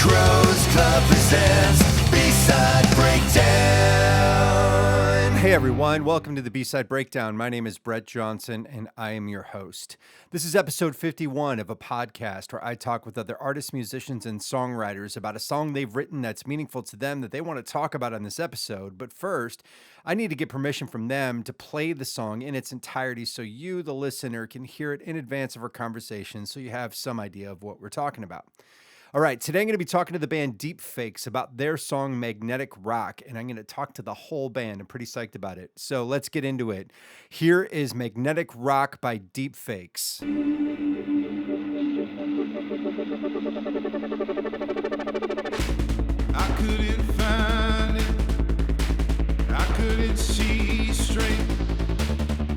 Crows Club presents B-Side Breakdown. Hey everyone, welcome to the B-Side Breakdown. My name is Brett Johnson and I am your host. This is episode 51 of a podcast where I talk with other artists, musicians, and songwriters about a song they've written that's meaningful to them that they want to talk about on this episode. But first, I need to get permission from them to play the song in its entirety so you, the listener, can hear it in advance of our conversation so you have some idea of what we're talking about. All right, today I'm going to be talking to the band DPFKS about their song Magnetic Rock, and I'm going to talk to the whole band. I'm pretty psyched about it. So let's get into it. Here is Magnetic Rock by DPFKS. I couldn't find it, I couldn't see straight.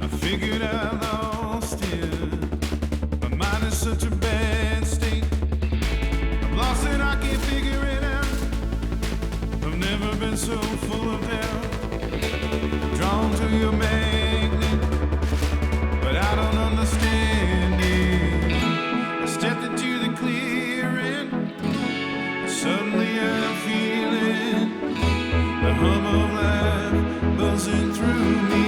I figured I lost it. My mind is such a bad state. Lost and I can't figure it out. I've never been so full of doubt. Drawn to your magnet, but I don't understand it. I stepped into the clearing, and suddenly I'm feeling the hum of life buzzing through me.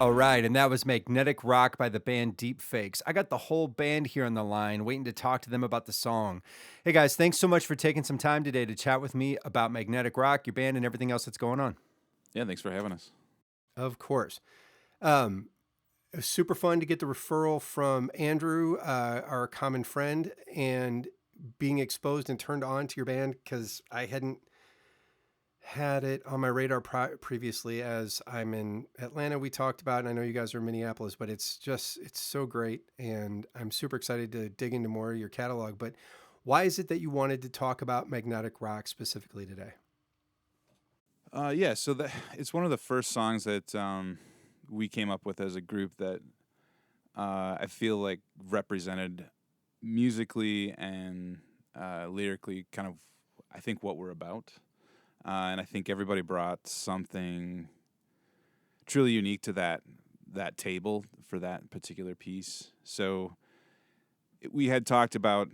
All right, and that was Magnetic Rock by the band Deepfakes. I got the whole band here on the line waiting to talk to them about the song. Hey guys, thanks so much for taking some time today to chat with me about Magnetic Rock, your band, and everything else that's going on. Yeah, thanks for having us. Of course. It was super fun to get the referral from Andrew, our common friend, and being exposed and turned on to your band because I hadn't had it on my radar previously. As I'm in Atlanta, we talked about, and I know you guys are in Minneapolis, but it's so great, and I'm super excited to dig into more of your catalog. But why is it that you wanted to talk about Magnetic Rock specifically today? Yeah, so it's one of the first songs that we came up with as a group that I feel like represented musically and lyrically kind of, I think, what we're about. And I think everybody brought something truly unique to that table for that particular piece. So we had talked about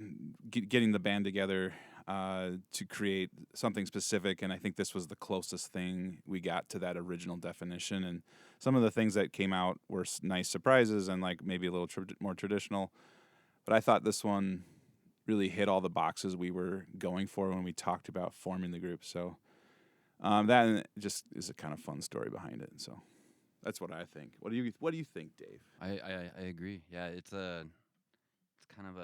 getting the band together to create something specific, and I think this was the closest thing we got to that original definition. And some of the things that came out were nice surprises and like maybe a little more traditional. But I thought this one really hit all the boxes we were going for when we talked about forming the group. So that just is a kind of fun story behind it. So that's what I think. What do you think, Dave? I agree. Yeah, it's kind of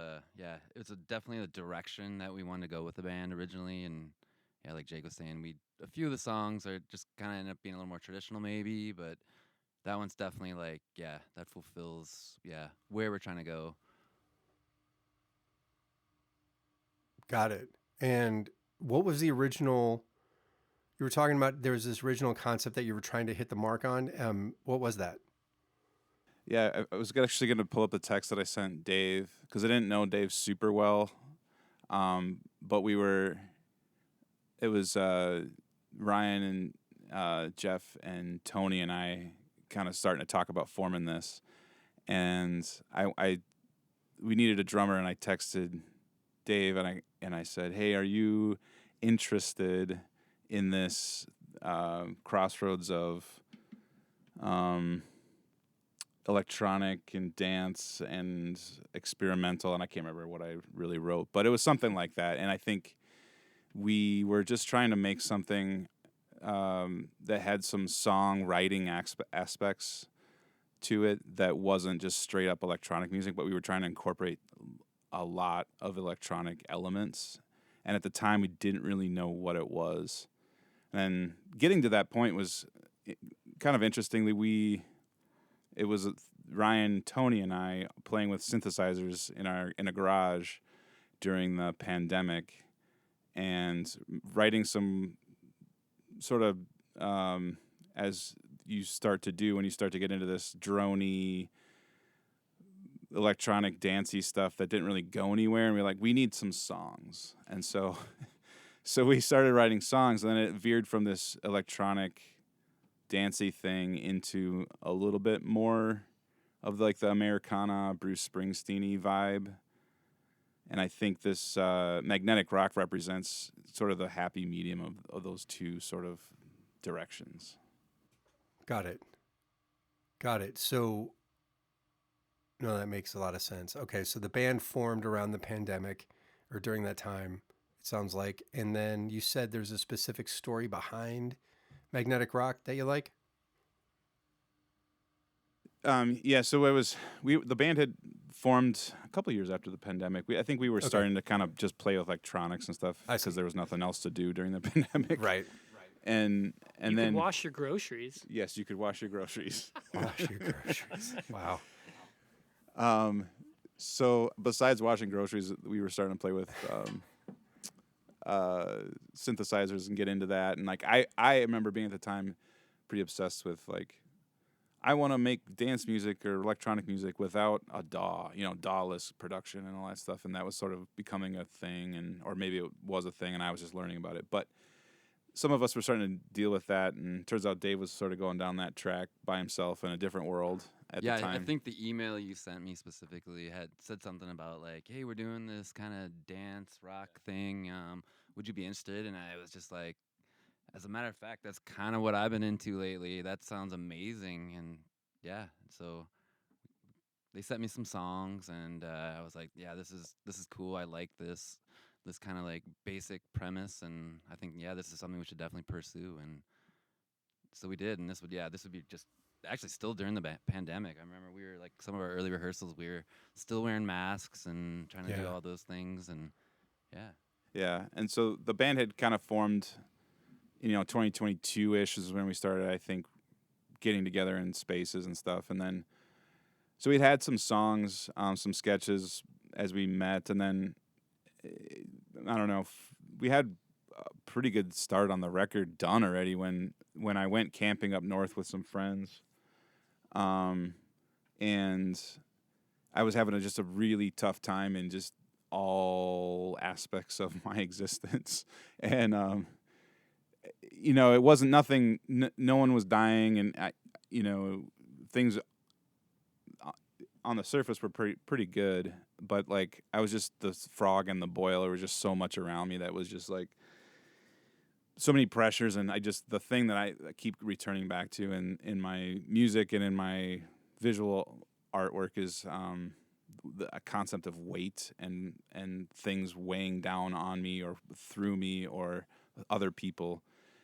definitely the direction that we wanted to go with the band originally, and yeah, like Jake was saying, a few of the songs are just kind of end up being a little more traditional maybe, but that one's definitely like, yeah, that fulfills where we're trying to go. Got it. And what was the original? You were talking about there was this original concept that you were trying to hit the mark on. What was that? Yeah, I was actually going to pull up the text that I sent Dave because I didn't know Dave super well. But it was Ryan and Jeff and Tony and I kind of starting to talk about forming this. And we needed a drummer, and I texted Dave and I said, "Hey, are you interested in this crossroads of electronic and dance and experimental?" And I can't remember what I really wrote, but it was something like that. And I think we were just trying to make something that had some songwriting aspects to it that wasn't just straight up electronic music, but we were trying to incorporate a lot of electronic elements. And at the time, we didn't really know what it was. And getting to that point was kind of interestingly, it was Ryan, Tony, and I playing with synthesizers in a garage during the pandemic, and writing some sort of as you start to do when you start to get into this droney, electronic, dancey stuff that didn't really go anywhere, and we're like, we need some songs, and so we started writing songs, and then it veered from this electronic, dancey thing into a little bit more of like the Americana, Bruce Springsteen-y vibe. And I think this Magnetic Rock represents sort of the happy medium of those two sort of directions. Got it. So, no, that makes a lot of sense. Okay, so the band formed around the pandemic or during that time, it sounds like. And then you said there's a specific story behind Magnetic Rock that you like? Yeah, so the band had formed a couple years after the pandemic. I think we were starting to kind of just play with electronics and stuff because there was nothing else to do during the pandemic. Right. And you then could wash your groceries. Yes, you could wash your groceries. Wash your groceries. Wow. So besides washing groceries, we were starting to play with synthesizers and get into that. And like I remember being at the time pretty obsessed with like, I want to make dance music or electronic music without a DAW, DAW-less production and all that stuff. And that was sort of becoming a thing, or maybe it was a thing and I was just learning about it. But some of us were starting to deal with that, and turns out Dave was sort of going down that track by himself in a different world at the time. Yeah, I think the email you sent me specifically had said something about like, hey, we're doing this kind of dance rock thing. Would you be interested? And I was just like, as a matter of fact, that's kind of what I've been into lately. That sounds amazing. And yeah, so they sent me some songs, and I was like, yeah, this is cool. I like this kind of like basic premise, and I think this is something we should definitely pursue. And so we did, and this would be just actually still during the pandemic. I remember we were like some of our early rehearsals, we were still wearing masks and trying to do all those things, and yeah. Yeah, and so the band had kind of formed, 2022-ish is when we started, I think, getting together in spaces and stuff. And then, so we'd had some songs, some sketches as we met, and then, I don't know, we had a pretty good start on the record done already when I went camping up north with some friends. And I was having just a really tough time in just all aspects of my existence. And, it wasn't nothing, no one was dying, and, things on the surface were pretty good, but like I was just the frog in the boil. There was just so much around me that was just like so many pressures, and the thing that I keep returning back to in my music and in my visual artwork is a concept of weight and things weighing down on me or through me or other people.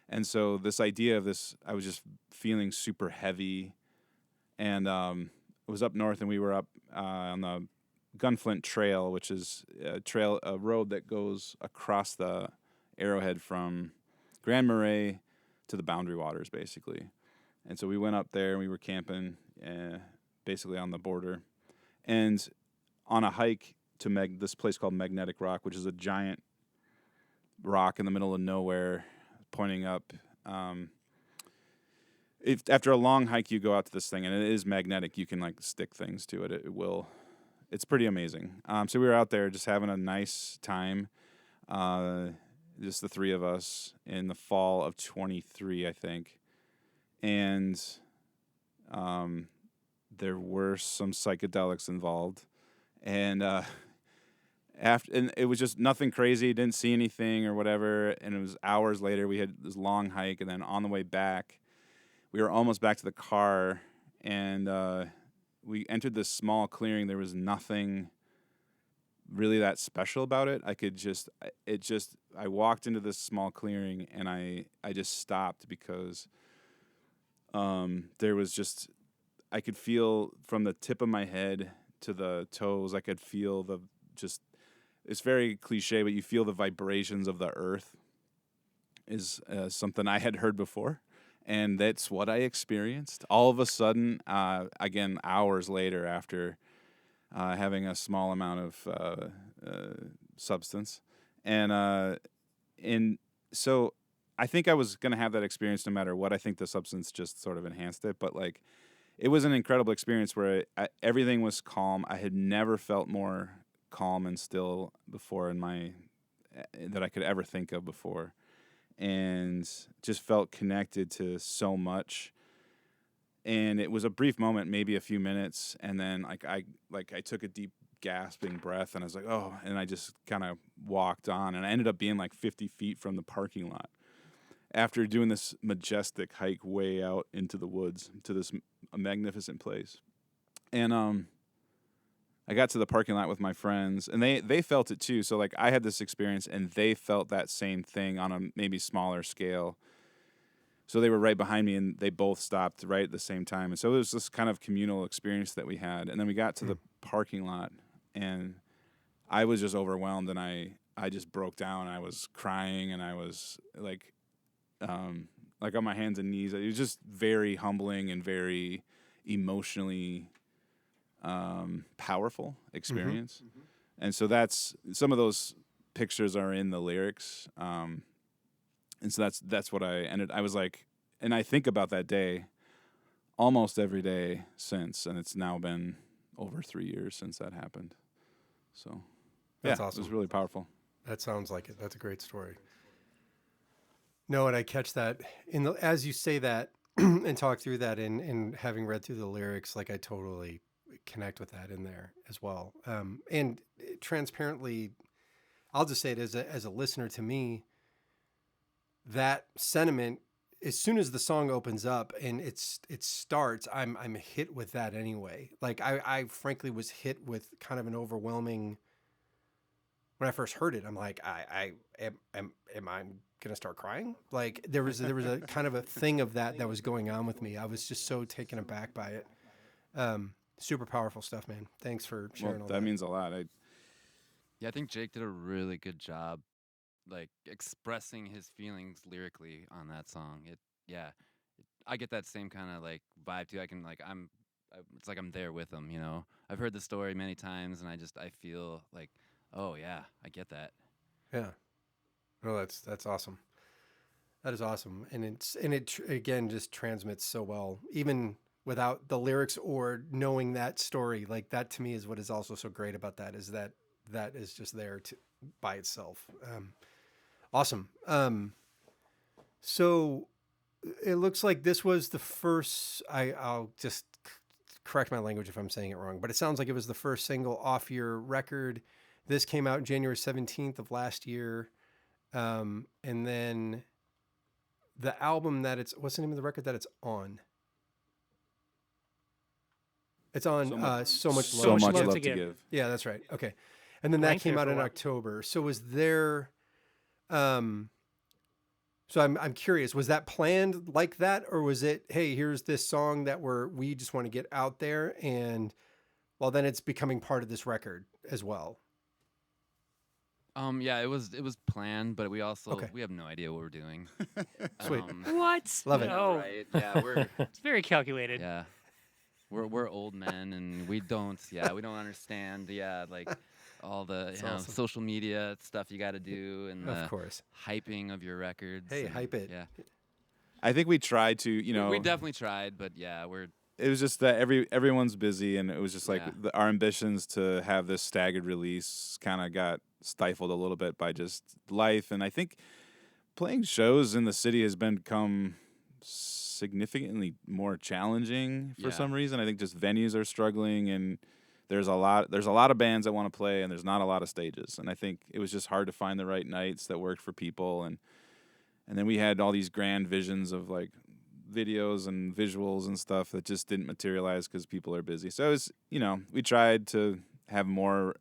And so this idea of this, I was just feeling super heavy, and it was up north, and we were up on the Gunflint Trail, which is a road that goes across the Arrowhead from Grand Marais to the Boundary Waters, basically. And so we went up there, and we were camping basically on the border. And on a hike to this place called Magnetic Rock, which is a giant rock in the middle of nowhere pointing up. If after a long hike you go out to this thing, and it is magnetic, you can like stick things to it. It's pretty amazing. So we were out there just having a nice time, just the three of us in the fall of 23, I think. And there were some psychedelics involved, and and it was just nothing crazy. Didn't see anything or whatever. And it was hours later. We had this long hike, and then on the way back, we were almost back to the car, and we entered this small clearing. There was nothing really that special about it. I walked into this small clearing, and I just stopped because there was just, I could feel from the tip of my head to the toes, I could feel it's very cliche, but you feel the vibrations of the earth is something I had heard before. And that's what I experienced. All of a sudden, again, hours later after having a small amount of substance. And so I think I was going to have that experience no matter what. I think the substance just sort of enhanced it. But, like, it was an incredible experience where everything was calm. I had never felt more calm and still before that I could ever think of before. And just felt connected to so much. And it was a brief moment, maybe a few minutes, and then I took a deep gasping breath, and I was like, oh, and I just kind of walked on, and I ended up being like 50 feet from the parking lot after doing this majestic hike way out into the woods to this magnificent place. And I got to the parking lot with my friends, and they felt it too. So like I had this experience, and they felt that same thing on a maybe smaller scale. So they were right behind me, and they both stopped right at the same time. And so it was this kind of communal experience that we had. And then we got to the parking lot, and I was just overwhelmed, and I just broke down. I was crying, and I was like on my hands and knees. It was just very humbling and very emotionally powerful experience. Mm-hmm. And so that's some of those pictures are in the lyrics. And so that's what I was like, and I think about that day almost every day since, and it's now been over 3 years since that happened. So that's awesome. It was really powerful. That sounds like it. That's a great story. No, and I catch that as you say that and talk through that and having read through the lyrics, like I totally connect with that in there as well. And transparently, I'll just say it as a listener, to me, that sentiment as soon as the song opens up and it starts, I'm hit with that anyway. Like I frankly was hit with kind of an overwhelming. When I first heard it, I'm like, am I gonna start crying? Like there was a kind of a thing of that was going on with me. I was just so taken aback by it. Super powerful stuff, man. Thanks for sharing all that. That means a lot. Yeah, I think Jake did a really good job, like expressing his feelings lyrically on that song. I get that same kind of like vibe too. It's like I'm there with him. You know, I've heard the story many times, and I feel like, oh yeah, I get that. Yeah. No, that's awesome. That is awesome, and it again just transmits so well, even without the lyrics or knowing that story. Like that to me is what is also so great about that is that is just there by itself. Awesome. So it looks like this was the first. I'll just correct my language if I'm saying it wrong, but it sounds like it was the first single off your record. This came out January 17th of last year. And then the album what's the name of the record that it's on? It's on So Much Love to Give. Yeah, that's right. Okay. And then that came out in October. So was there so I'm curious, was that planned like that, or was it, hey, here's this song that we just want to get out there, and well then it's becoming part of this record as well? Yeah, it was planned, but we also we have no idea what we're doing. Sweet. What? Love it. No. Right? Yeah, It's very calculated. yeah, we're old men, and we don't understand. Yeah, like all the awesome. social media stuff you got to do, and Of the course. hyping of your records. Hey, and, hype it. Yeah, I think we tried to, we definitely tried, but yeah, it was just that everyone's busy, and it was just like Yeah. our ambitions to have this staggered release kind of got stifled a little bit by just life. And I think playing shows in the city has become significantly more challenging for some reason. I think just venues are struggling, and there's a lot of bands that want to play, and there's not a lot of stages. And I think it was just hard to find the right nights that worked for people. And then we had all these grand visions of like videos and visuals and stuff that just didn't materialize because people are busy. So it was, we tried to have more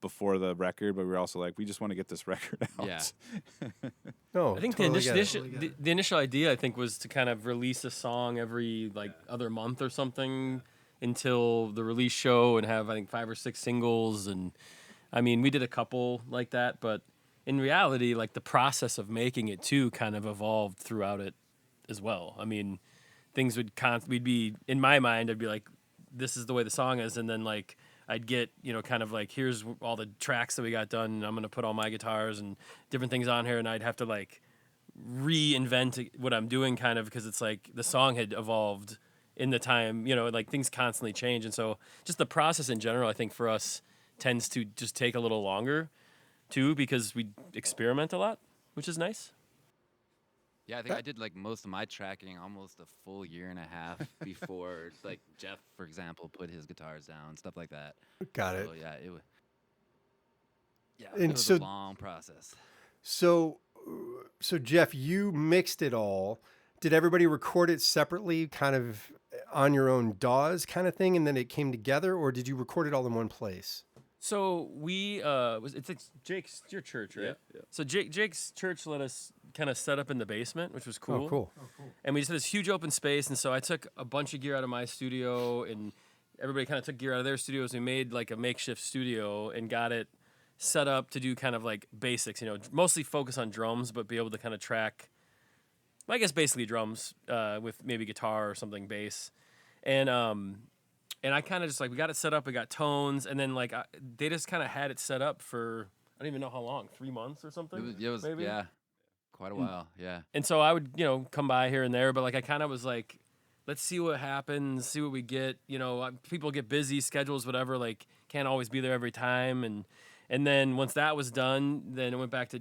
before the record, but we were also like, we just want to get this record out. Yeah. No, I think totally the initial idea, I think, was to kind of release a song every other month or something until the release show, and have I think 5 or 6 singles. And I mean, we did a couple like that, but in reality, like the process of making it too kind of evolved throughout it as well. I mean, things we'd be, in my mind, I'd be like, this is the way the song is, and then like I'd get, kind of like, here's all the tracks that we got done, and I'm gonna put all my guitars and different things on here, and I'd have to like reinvent what I'm doing, kind of, because it's like the song had evolved in the time, like things constantly change, and so just the process in general, I think for us tends to just take a little longer too, because we experiment a lot, which is nice. Yeah, I think I did like most of my tracking almost a full year and a half before, like Jeff, for example, put his guitars down, stuff like that. Got it. So yeah, it was. Yeah, And it was so- a long process. So Jeff, you mixed it all. Did everybody record it separately, kind of on your own DAWs kind of thing, and then it came together, or did you record it all in one place? So we it's Jake's, your church, right? Yeah. So Jake's church let us kind of set up in the basement, which was cool. Oh, cool. And we just had this huge open space, and so I took a bunch of gear out of my studio, and everybody kind of took gear out of their studios. We made like a makeshift studio and got it set up to do kind of like basics, mostly focus on drums, but be able to kind of track, I guess, basically drums with maybe guitar or something, bass. And I kind of just like, we got it set up, we got tones, and then like they just kind of had it set up for, I don't even know how long, 3 months or something? It was maybe? yeah, quite a while. Yeah. And so I would, come by here and there, but like I kind of was like, let's see what happens, see what we get. People get busy, schedules, whatever, like can't always be there every time. And then once that was done, then it went back to,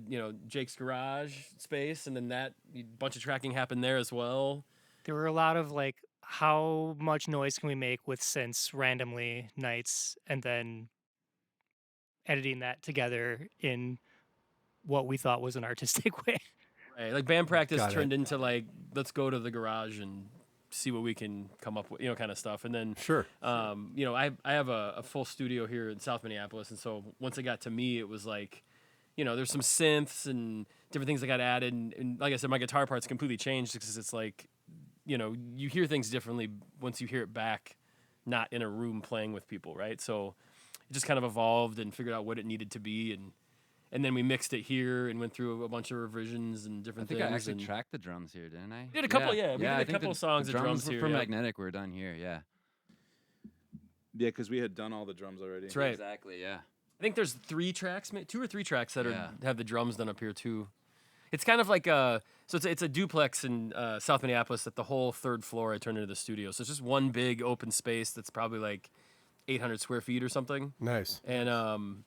Jake's garage space, and then that bunch of tracking happened there as well. There were a lot of like, how much noise can we make with synths randomly nights, and then editing that together in what we thought was an artistic way. Right, like band practice Got it. turned into like let's go to the garage and see what we can come up with, kind of stuff. And then, Sure. I have a full studio here in South Minneapolis, and so once it got to me, it was like, there's some synths and different things that got added, and like I said, my guitar part's completely changed because it's like, you hear things differently once you hear it back, not in a room playing with people, right? So it just kind of evolved and figured out what it needed to be, and then we mixed it here and went through a bunch of revisions and I different think things. I actually and tracked the drums here, didn't I? did a couple, yeah. we did I a think couple the of songs of drums here. for yeah. Magnetic were done here, yeah. Yeah, because we had done all the drums already. That's right. Exactly, yeah. I think there's 2 or 3 tracks that Yeah. have the drums done up here too. It's kind of like it's a duplex in South Minneapolis that the whole 3rd floor I turned into the studio. So it's just one big open space that's probably like 800 square feet or something. Nice. And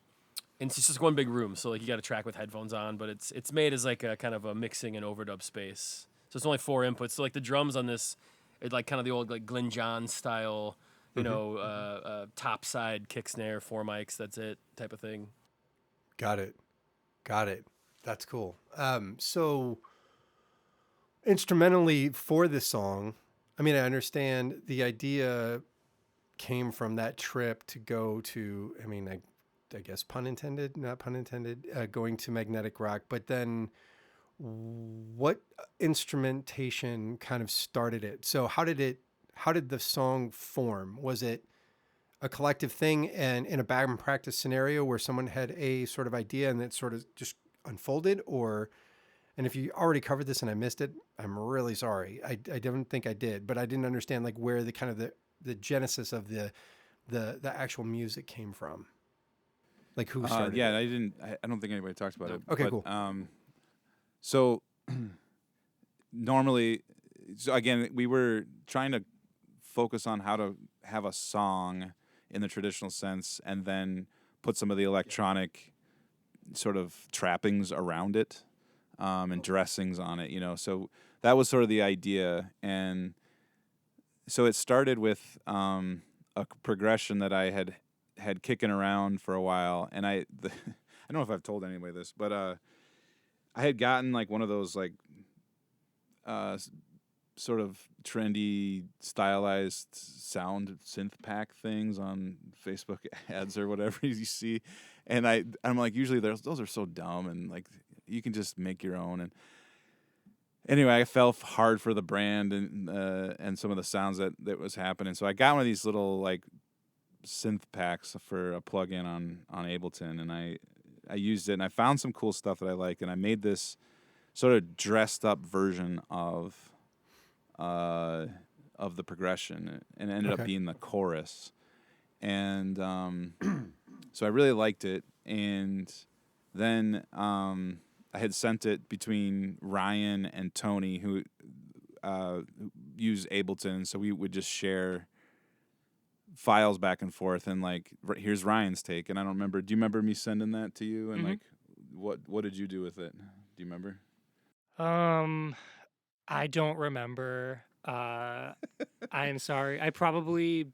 it's just one big room. So like you got a track with headphones on, but it's made as like a kind of a mixing and overdub space. So it's only 4 inputs. So like the drums on this, it's like kind of the old like Glenn Johns style, top side kick snare, 4 mics, that's it type of thing. Got it. That's cool. So instrumentally for this song, I mean, I understand the idea came from that trip to go to, I mean, I guess pun intended, not pun intended, going to magnetic rock, but then what instrumentation kind of started it? So how did the song form? Was it a collective thing and in a band practice scenario where someone had a sort of idea and it sort of just unfolded? And if you already covered this and I missed it, I'm really sorry. I don't think I did, but I didn't understand like where the kind of the genesis of the actual music came from. Like who started it? I don't think anybody talks about it. Okay, but, cool. So normally, again, we were trying to focus on how to have a song in the traditional sense and then put some of the electronic sort of trappings around it and dressings on it, So that was sort of the idea. And so it started with a progression that I had kicking around for a while. And I don't know if I've told anybody this, but I had gotten like one of those like sort of trendy, stylized sound synth pack things on Facebook ads or whatever you see. And I'm like, usually those are so dumb and like you can just make your own. And anyway, I fell hard for the brand and some of the sounds that was happening. So I got one of these little like synth packs for a plug-in on Ableton, and I used it and I found some cool stuff that I liked, and I made this sort of dressed up version of the progression, and it ended up being the chorus. And so I really liked it, and then I had sent it between Ryan and Tony, who use Ableton, so we would just share files back and forth, and like here's Ryan's take. And I don't remember. Do you remember me sending that to you? And like, what did you do with it? Do you remember? I don't remember. I am sorry. I probably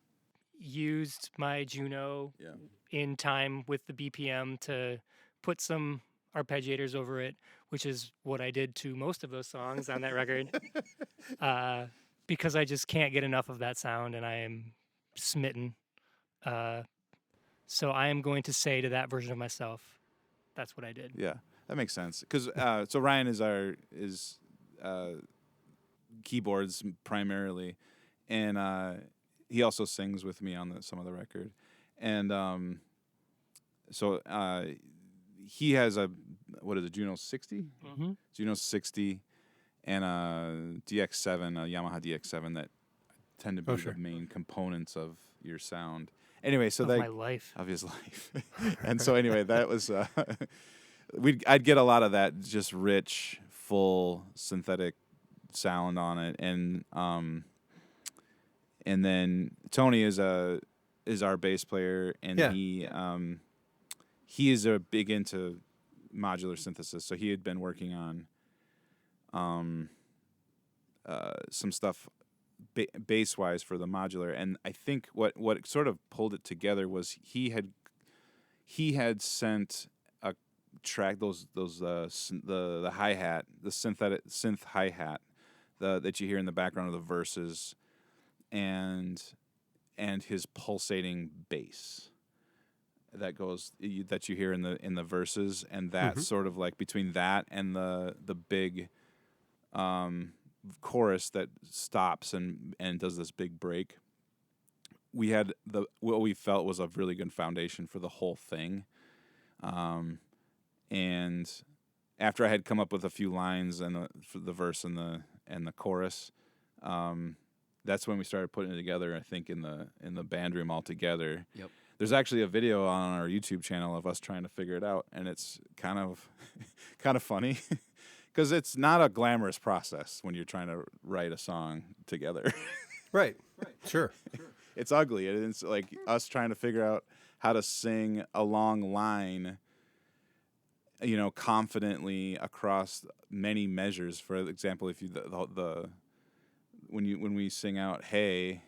used my Juno in time with the BPM to put some arpeggiators over it, which is what I did to most of those songs on that record. Because I just can't get enough of that sound, and I am smitten. So I am going to say to that version of myself, that's what I did. Yeah, that makes sense. Because so Ryan is keyboards primarily, and he also sings with me on some of the record, and so he has a Juno 60, Juno 60, and a DX7, a Yamaha DX7 that tend to be the main components of your sound. Anyway, so my life. of his life, and so anyway, that was I'd get a lot of that just rich, full synthetic sound on it, and then Tony is our bass player, and he is a big into modular synthesis, so he had been working on some stuff bass wise for the modular, and I think what sort of pulled it together was he had sent a track, the hi-hat, the synth hi-hat that you hear in the background of the verses, and his pulsating bass that you hear in the verses, and that's sort of like between that and the big chorus that stops and does this big break. We had what we felt was a really good foundation for the whole thing. And after I had come up with a few lines and for the verse and the chorus, that's when we started putting it together. I think in the band room all together. Yep. There's actually a video on our YouTube channel of us trying to figure it out, and it's kind of funny because it's not a glamorous process when you're trying to write a song together. Right. Sure. It's ugly. It's like us trying to figure out how to sing a long line, confidently across many measures. For example, if you when we sing out "Hey"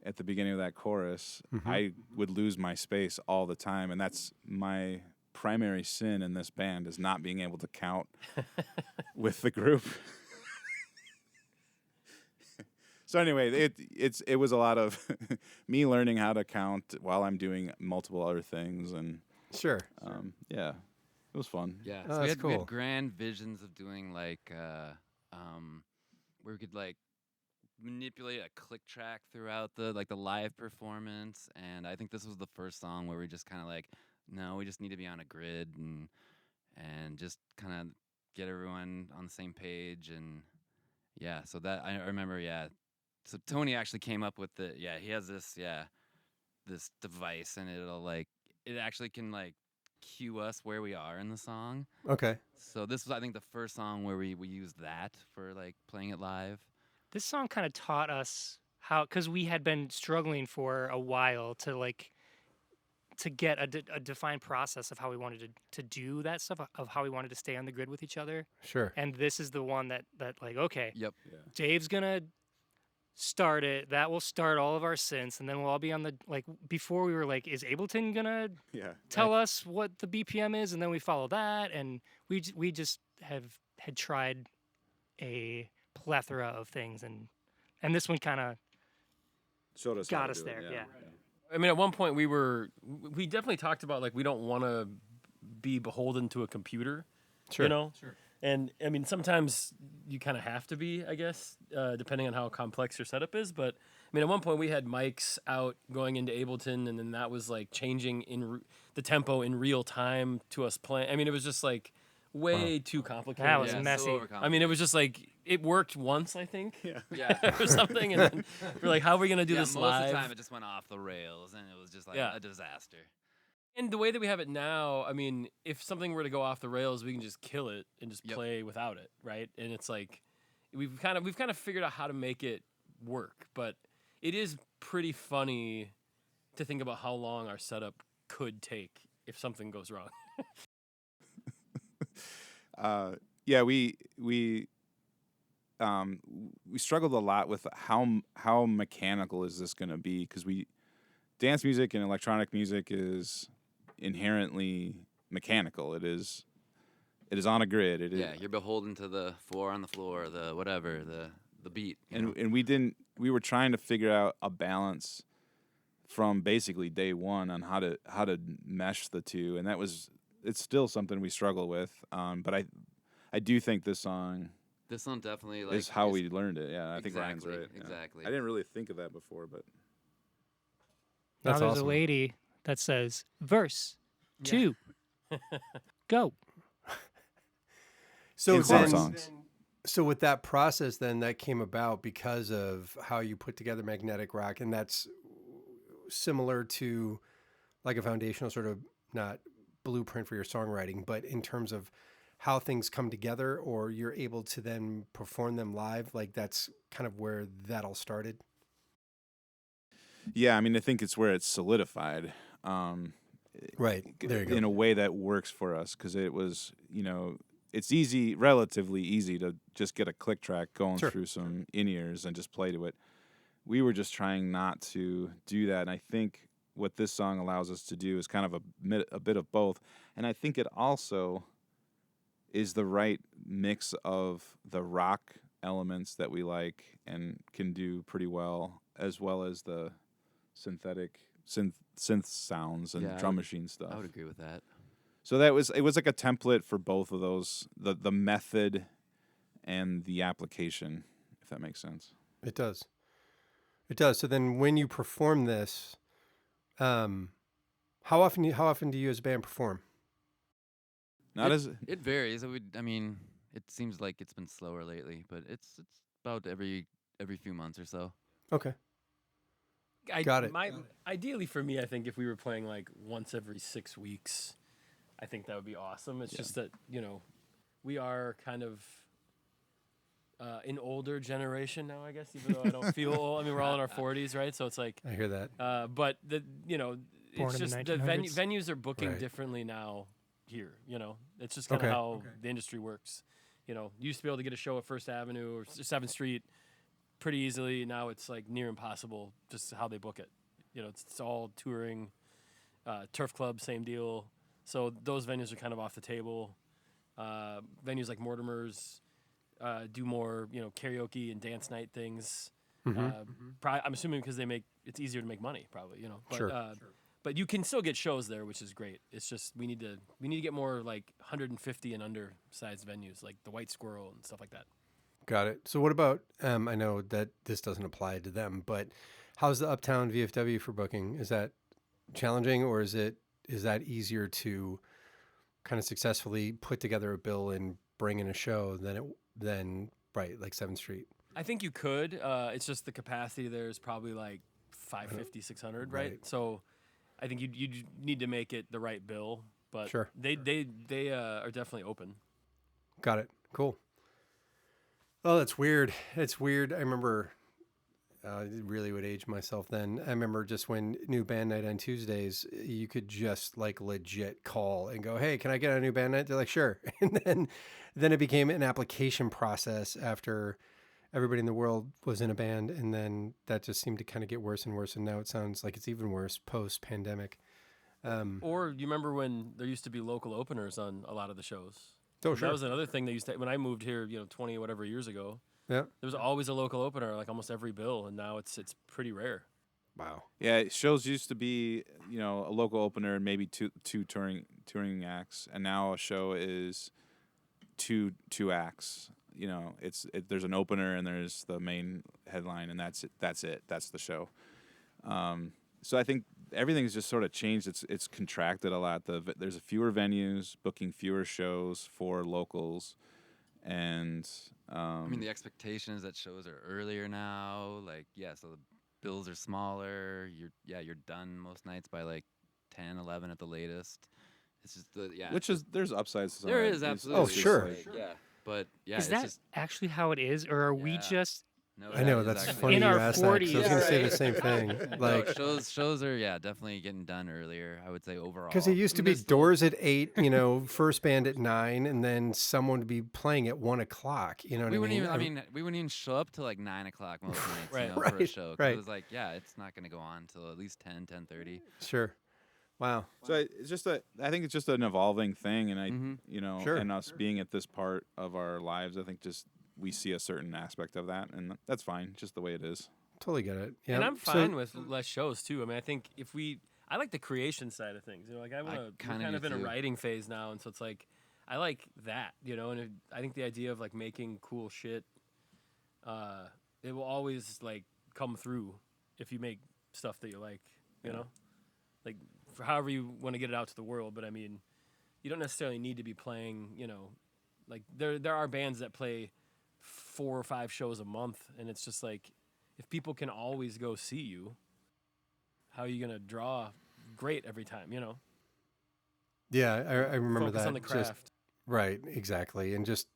at the beginning of that chorus, I would lose my space all the time, and that's my primary sin in this band, is not being able to count with the group. So anyway, it was a lot of me learning how to count while I'm doing multiple other things, and Sure. yeah, it was fun. Yeah, Oh, so that's we had cool. grand visions of doing like where we could like manipulate a click track throughout the live performance, and I think this was the first song where we just kind of like, no, we just need to be on a grid and just kind of get everyone on the same page. And yeah, so that I remember, yeah. So Tony actually came up with he has this device, and it actually can like cue us where we are in the song. Okay. So this was, I think, the first song where we used that for like playing it live. This song kind of taught us how, because we had been struggling for a while to get a defined process of how we wanted to do that stuff, of how we wanted to stay on the grid with each other. Sure. And this is the one that like, okay, Yep. Dave's gonna start it. That will start all of our synths, and then we'll all be on the, like, before we were like, is Ableton gonna tell us what the BPM is, and then we follow that, and we just had tried a plethora of things, and this one kind of Showed us how got to us do there. it, Yeah. I mean, at one point we definitely talked about like we don't want to be beholden to a computer, Sure. Sure. And I mean, sometimes you kind of have to be, I guess, depending on how complex your setup is. But I mean, at one point we had mics out going into Ableton, and then that was like changing the tempo in real time to us playing. I mean, it was just like way too complicated. That was Yeah, messy. so I mean, it was just like it worked once, I think. Yeah. Or something, and then we're like, how are we gonna do Yeah, this most live? of the time it just went off the rails, and it was just like a disaster. And the way that we have it now, I mean, if something were to go off the rails, we can just kill it and just play without it, right? And it's like we've kind of figured out how to make it work, but it is pretty funny to think about how long our setup could take if something goes wrong. Yeah, we struggled a lot with how mechanical is this going to be, because dance music and electronic music is inherently mechanical. It is on a grid. You're beholden to the 4 on the floor, the whatever, the beat. And we were trying to figure out a balance from basically day one on how to mesh the two, and it's still something we struggle with. But I do think this song definitely is how we learned it. Yeah, I think Ryan's Exactly, right. Yeah. exactly. I didn't really think of that before, but Now That's there's awesome. a lady that says, verse 2, go. So in some then, songs. so with that process, then that came about because of how you put together Magnetic Rock, and that's similar to like a foundational sort of, not blueprint for your songwriting, but in terms of how things come together, or you're able to then perform them live. Like that's kind of where that all started. Yeah, I mean, I think it's where it's solidified. Right. There you go. In a way that works for us, because it was, it's relatively easy to just get a click track going Sure. through some in-ears and just play to it. We were just trying not to do that, and I think what this song allows us to do is kind of a bit of both. And I think it also is the right mix of the rock elements that we like and can do pretty well as the synth sounds and Yeah, drum machine stuff. I would agree with that. So it was like a template for both of those, the method and the application, if that makes sense. It does. It does. So then when you perform this, how often do you as a band perform? It varies. I mean, it seems like it's been slower lately, but it's about every few months or so. Okay. Got it. Ideally for me, I think if we were playing like once every 6 weeks, I think that would be awesome. It's just that, we are kind of an older generation now, I guess, even though I don't feel old. I mean, we're all in our 40s, right? So it's like, I hear that. but Born it's in the just the 1900s. venues are booking Right. differently now here, It's just kind of how the industry works. You used to be able to get a show at First Avenue or 7th Street pretty easily. Now it's like near impossible just how they book it. It's all touring, turf club, same deal. So those venues are kind of off the table. Venues like Mortimer's do more, karaoke and dance night things. I'm assuming because it's easier to make money, probably, But, Sure. But you can still get shows there, which is great. It's just we need to get more like 150 and under sized venues, like the White Squirrel and stuff like that. Got it. So what about, I know that this doesn't apply to them, but how's the Uptown VFW for booking? Is that challenging, or is that easier to kind of successfully put together a bill and bring in a show than like 7th Street? I think you could. It's just the capacity there is probably like 550, 600, right? Right. So I think you need to make it the right bill, but Sure. they are definitely open. Got it. Cool. Oh, that's weird. It's weird. I remember, it really would age myself then. I remember just when new band night on Tuesdays, you could just like legit call and go, "Hey, can I get a new band night?" They're like, "Sure." And then it became an application process after everybody in the world was in a band. And then that just seemed to kind of get worse and worse. And now it sounds like it's even worse post-pandemic. Or you remember when there used to be local openers on a lot of the shows? Oh, sure. That was another thing they used to, when I moved here, 20 whatever years ago, Yeah. there was always a local opener, like almost every bill, and now it's pretty rare. Wow. Yeah, shows used to be, a local opener and maybe two touring acts, and now a show is two acts. There's an opener and there's the main headline, and that's it. That's the show. So I think everything's just sort of changed. It's contracted a lot. There's fewer venues booking fewer shows for locals, and I mean, the expectation is that shows are earlier now. Like, so the bills are smaller. You're done most nights by like 10, 11 at the latest. It's just there's upsides to some there of is that. absolutely. Oh, sure. But Is it's that just actually how it is, or are we Yeah. just no. I know, that is that's actually- funny In you our asked that, 'cause I was 40s. going to say Yeah, the same thing. No, Like, shows are definitely getting done earlier. I would say overall. because it used to be doors at 8, first band at 9, and then someone would be playing at 1 o'clock. You know what we I wouldn't mean? even. I mean, we wouldn't even show up till like 9 o'clock most nights, Right. for a Right, show. 'Cause right. it was like, it's not going to go on till at least 10:30. Sure. Wow. So I think it's just an evolving thing, and Sure. and us being at this part of our lives, I think just we see a certain aspect of that, and that's fine, just the way it is. Totally get it. Yeah. And I'm So- fine with less shows too. I mean, I think I like the creation side of things. Like I want to, kinda kind do of in a too. writing phase now, and so it's like I like that, and I think the idea of like making cool shit, it will always like come through if you make stuff that you like, like for however you want to get it out to the world. But I mean, you don't necessarily need to be playing, like there are bands that play 4 or 5 shows a month, and it's just like, if people can always go see you, how are you gonna draw great every time? Yeah, I remember Focus that. on the Just- craft. right, exactly. And just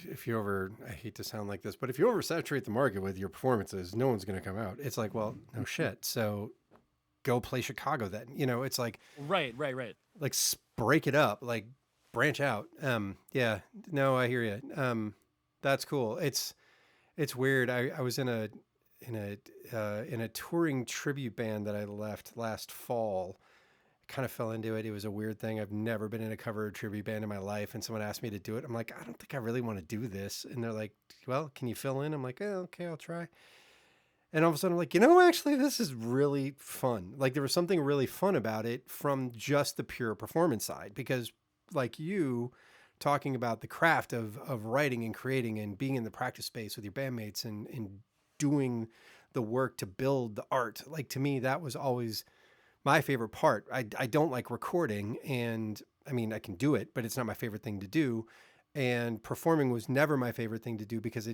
if you I hate to sound like this, but if you oversaturate the market with your performances, no one's going to come out. It's like, well, no shit. So go play Chicago then. It's like, Right. like break it up, like branch out. Yeah, no, I hear you. That's cool. It's weird. I was in a touring tribute band that I left last fall, kind of fell into it. It was a weird thing. I've never been in a cover or tribute band in my life, and someone asked me to do it. I'm like, I don't think I really want to do this. And they're like, well, can you fill in? I'm like, oh, okay, I'll try. And all of a sudden I'm like, actually, this is really fun. Like there was something really fun about it from just the pure performance side, because like you talking about the craft of writing and creating and being in the practice space with your bandmates and doing the work to build the art. Like to me, that was always my favorite part. I don't like recording, and I mean, I can do it, but it's not my favorite thing to do. And performing was never my favorite thing to do because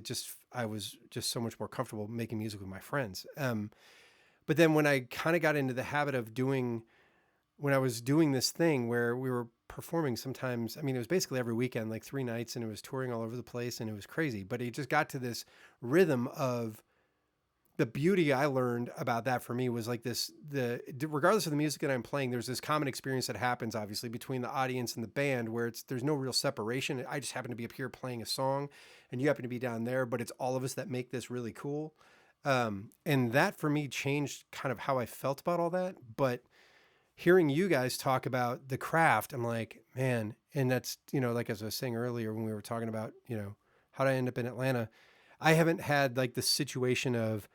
I was just so much more comfortable making music with my friends. But then when I kind of got into the habit of when I was doing this thing where we were performing sometimes, I mean, it was basically every weekend, like 3 nights, and it was touring all over the place, and it was crazy. But it just got to this rhythm of the beauty I learned about that for me was like regardless of the music that I'm playing, there's this common experience that happens obviously between the audience and the band where there's no real separation. I just happen to be up here playing a song and you happen to be down there, but it's all of us that make this really cool. And that for me changed kind of how I felt about all that. But hearing you guys talk about the craft, I'm like, man, and that's, like as I was saying earlier when we were talking about, how did I end up in Atlanta? I haven't had like the situation of,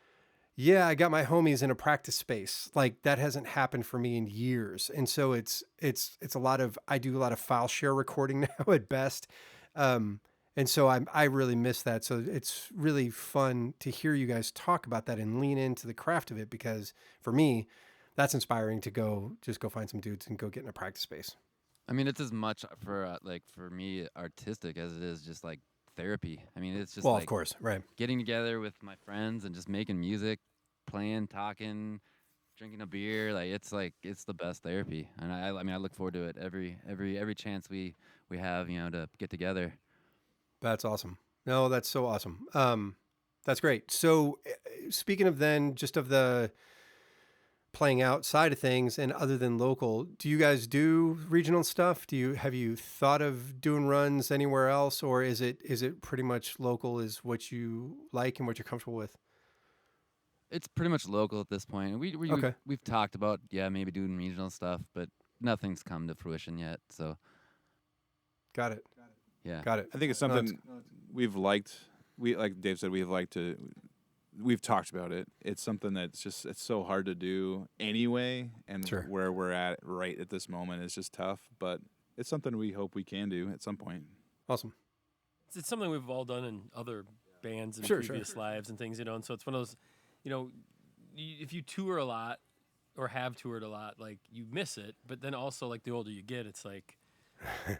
yeah, I got my homies in a practice space. Like that hasn't happened for me in years. And so it's I do a lot of file share recording now at best. And so I really miss that. So it's really fun to hear you guys talk about that and lean into the craft of it, because for me, that's inspiring to go find some dudes and go get in a practice space. I mean, it's as much for for me artistic as it is just like therapy. I mean, it's just of course, right. Getting together with my friends and just making music, playing, talking, drinking a beer. It's the best therapy. And I look forward to it every chance we have, to get together. That's awesome. No, that's so awesome. That's great. So speaking of then just of the playing outside of things and other than local, do you guys do regional stuff? Have you thought of doing runs anywhere else, or is it pretty much local is what you like and what you're comfortable with? It's pretty much local at this point. We've talked about maybe doing regional stuff, but nothing's come to fruition yet. So got it. Yeah, got it. I think it's something we've liked. Like Dave said, we've talked about it. It's something that's it's so hard to do anyway, and Sure. where we're at right at this moment is just tough, but it's something we hope we can do at some point. Awesome. It's something we've all done in other bands and Sure. previous lives and things, and so it's one of those, if you tour a lot or have toured a lot, like you miss it, but then also like the older you get, it's like,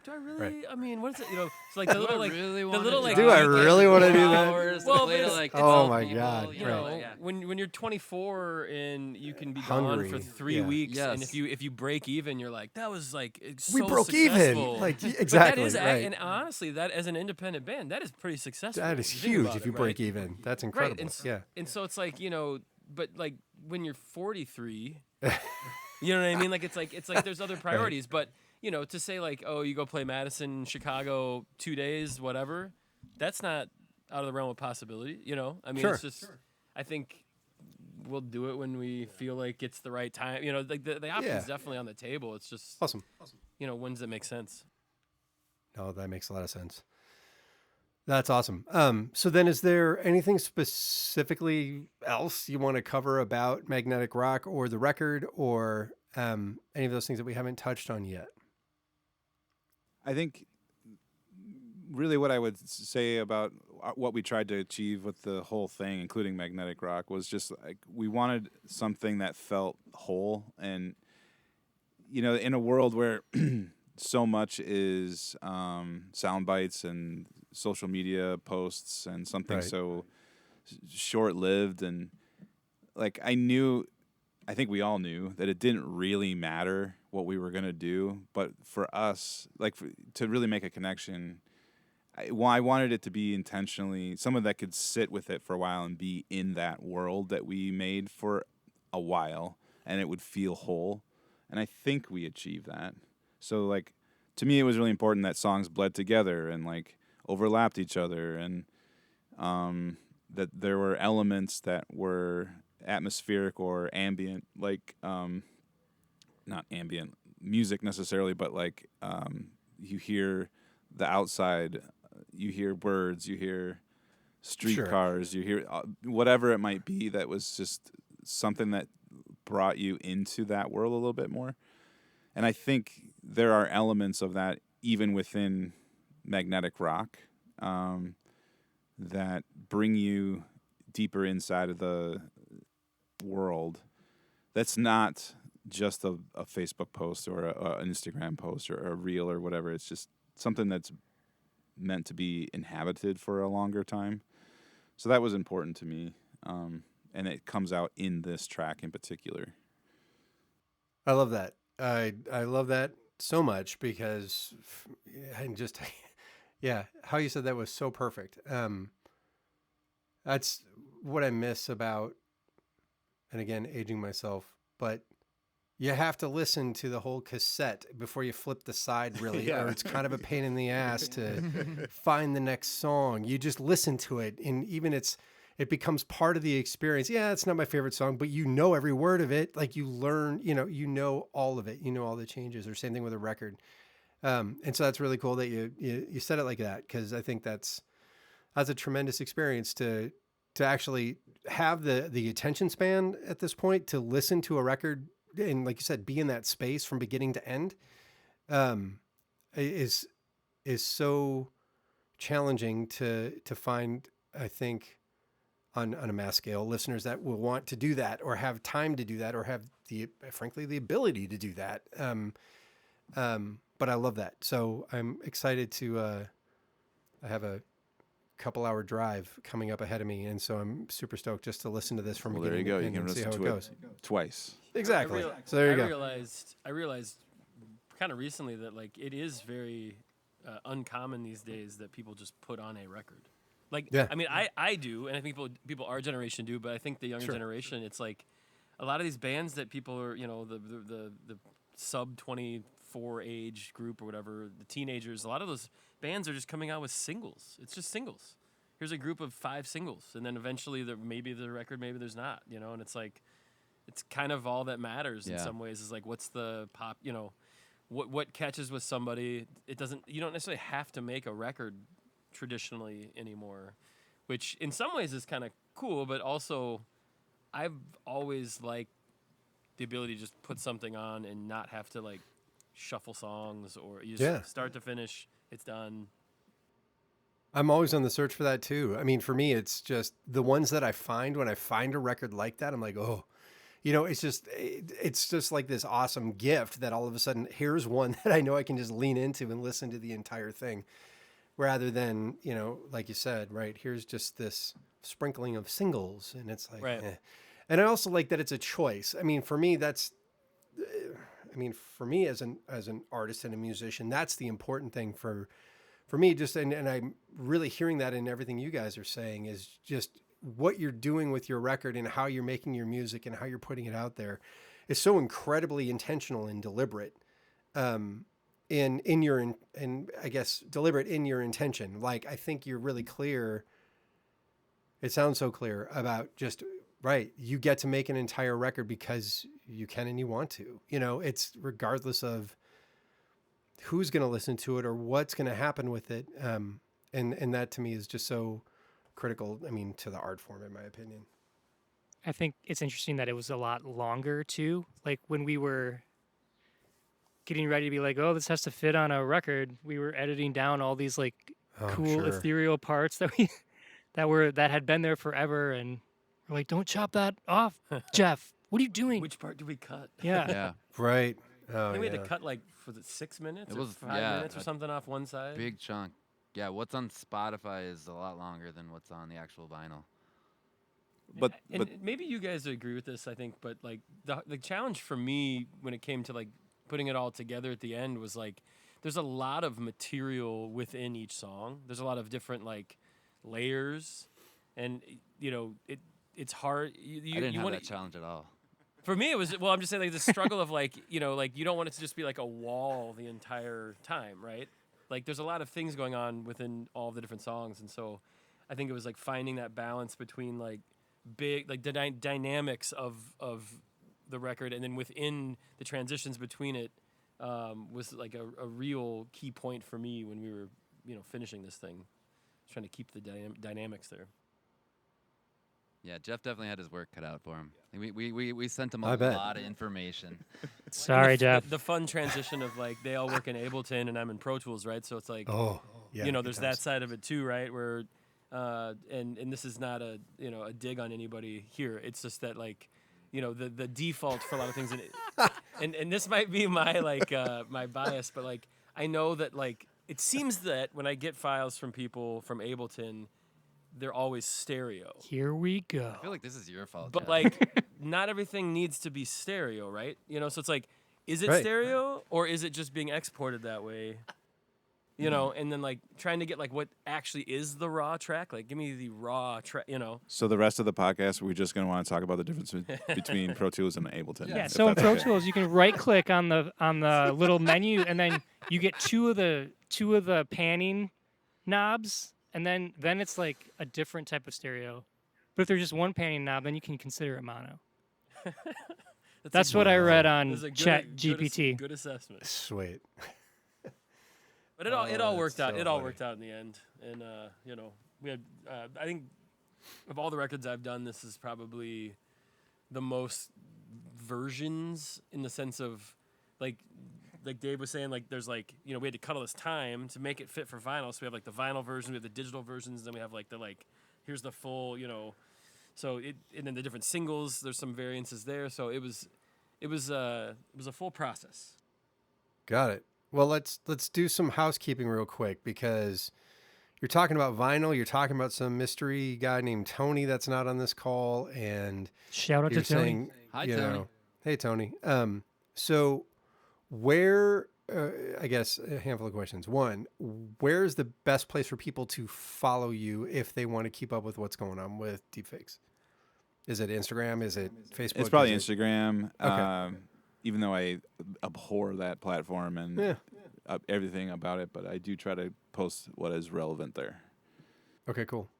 do I really? Right. I mean, what is it? It's like the little like really the wanna little do like. Do I really want to do that? Well, Well, but it's- Oh my God, You right. know, when you're 24 and you can be Hungry, gone for 3 yeah. weeks, and Yes. if you break even, you're like, that was like it's We so broke successful. even. Like But exactly. that is, right. and honestly, that as an independent band, that is pretty successful. That is if you think huge about if it, you break right? even. That's Right, incredible. and, Yeah. and so it's like, but like when you're 43, you know what I mean? Like it's like there's other priorities, but to say like, oh, you go play Madison, Chicago 2 days, whatever, that's not out of the realm of possibility. I mean, Sure. it's just, I think we'll do it when we feel like it's the right time. Like the option's definitely on the table. It's just, Awesome. when does it make sense? No, that makes a lot of sense. That's awesome. So then is there anything specifically else you want to cover about Magnetic Rock or the record or any of those things that we haven't touched on yet? I think really what I would say about what we tried to achieve with the whole thing, including Magnetic Rock, was just like we wanted something that felt whole. And, in a world where so much is sound bites and social media posts and something Right. so short-lived, and like I think we all knew that it didn't really matter what we were going to do, but for us, like to really make a connection, I wanted it to be intentionally someone that could sit with it for a while and be in that world that we made for a while, and it would feel whole. And I think we achieved that. So like, to me, it was really important that songs bled together and like overlapped each other, and that there were elements that were atmospheric or ambient, like not ambient music necessarily, but like you hear the outside, you hear birds, you hear streetcars, you hear whatever it might be that was just something that brought you into that world a little bit more. And I think there are elements of that even within magnetic rock that bring you deeper inside of the world. That's not just a Facebook post or an Instagram post or a reel or whatever. It's just something that's meant to be inhabited for a longer time. So that was important to me. And it comes out in this track in particular. I love that. I love that so much because and just yeah, how you said that was so perfect. That's what I miss about, and again, aging myself, but you have to listen to the whole cassette before you flip the side, really, or it's kind of a pain in the ass to find the next song. You just listen to it, and even it becomes part of the experience. Yeah, it's not my favorite song, but you know every word of it. Like you learn, you know all of it. You know all the changes, or same thing with a record. And so that's really cool that you said it like that, because I think that's a tremendous experience to actually have the attention span at this point to listen to a record and, like you said, be in that space from beginning to end, is so challenging to find, I think, on a mass scale, listeners that will want to do that or have time to do that or have frankly the ability to do that. But I love that. So I'm excited to, I have a couple-hour drive coming up ahead of me, and so I'm super stoked just to listen to this from beginning there you go. to You end can and see listen how it to goes. it twice. Exactly. So there you go. I realized kind of recently that like it is very uncommon these days that people just put on a record. Like, Yeah. I mean, I do, and I think people our generation do, but I think the younger generation, it's like a lot of these bands that people are, the sub 24 age group or whatever, the teenagers, a lot of those bands are just coming out with singles. It's just singles. Here's a group of 5 singles, and then eventually maybe the record, maybe there's not, and it's like, it's kind of all that matters in some ways is like, what's the pop, what catches with somebody. You don't necessarily have to make a record traditionally anymore, which in some ways is kind of cool, but also I've always liked the ability to just put something on and not have to like shuffle songs, or you just start to finish, it's done. I'm always on the search for that too. I mean, for me, it's just the ones that I find when I find a record like that, I'm like, oh, it's just like this awesome gift that all of a sudden here's one that I know I can just lean into and listen to the entire thing, rather than, like you said, right, here's just this sprinkling of singles, and it's like, eh. And I also like that it's a choice. I mean, for me, as an artist and a musician, that's the important thing for me, just, and I'm really hearing that in everything you guys are saying, is just what you're doing with your record and how you're making your music and how you're putting it out there is so incredibly intentional and deliberate. And I guess deliberate in your intention. Like, I think you're really clear. It sounds so clear about just, right, you get to make an entire record because you can and you want to. It's regardless of who's going to listen to it or what's going to happen with it. And that to me is just so critical, to the art form, in my opinion. I think it's interesting that it was a lot longer too. Like when we were getting ready to be like, oh, this has to fit on a record, we were editing down all these like cool ethereal parts that that had been there forever, and we're like, don't chop that off, Jeff. What are you doing? Which part do we cut? Yeah. Yeah. Right. I think we had to cut like, was it 6 minutes? It or was 5 minutes or something off one side. Big chunk. Yeah, what's on Spotify is a lot longer than what's on the actual vinyl. But maybe you guys agree with this, I think, but like the challenge for me when it came to like putting it all together at the end was like, there's a lot of material within each song. There's a lot of different like layers, and it's hard. I didn't have that challenge at all. For me, it was, I'm just saying, like, the struggle of, like, like, you don't want it to just be, like, a wall the entire time, right? Like, there's a lot of things going on within all the different songs, and so I think it was, like, finding that balance between, like, big, like, the dynamics of the record, and then within the transitions between it, was like a real key point for me when we were, finishing this thing. Trying to keep the dynamics there. Yeah, Jeff definitely had his work cut out for him. We sent him I a bet. lot of information. Sorry, Jeff. The fun transition of like they all work in Ableton and I'm in Pro Tools, right? So it's like, Oh, yeah. good there's times. that side of it too, right? Where, and this is not a dig on anybody here. It's just that like, the default for a lot of things, and this might be my like my bias, but like I know that like it seems that when I get files from people from Ableton, they're always stereo. Here we go. I feel like this is your fault, But Jeff. like, not everything needs to be stereo, right? So it's like, is it Right. stereo or is it just being exported that way? And then like trying to get like what actually is the raw track. Like, give me the raw track. So the rest of the podcast, we're just going to want to talk about the difference between Pro Tools and Ableton. Yeah, if so in that's Pro okay. Tools, you can right-click on the little menu, and then you get two of the panning knobs, and then it's like a different type of stereo. But if there's just one panning knob, then you can consider it mono. That's what I read on That's a Chat good GPT. Good assessment. Sweet. But it all that's worked out. so It all funny. worked out in the end. And we had I think of all the records I've done, this is probably the most versions in the sense of like Dave was saying, like there's like we had to cut all this time to make it fit for vinyl. So we have like the vinyl version, we have the digital versions, then we have like the here's the full so and then the different singles. There's some variances there. So it was a full process. Got it. Well, let's do some housekeeping real quick because you're talking about vinyl. You're talking about some mystery guy named Tony that's not on this call, and Shout out you're to Tony. saying, Hi, you Tony. know, hey Tony. So where? I guess a handful of questions. One, where's the best place for people to follow you if they want to keep up with what's going on with deepfakes? Is it Instagram? Is it Facebook? It's probably Is it- Instagram. Okay. Even though I abhor that platform and Yeah. everything about it, but I do try to post what is relevant there. Okay, cool.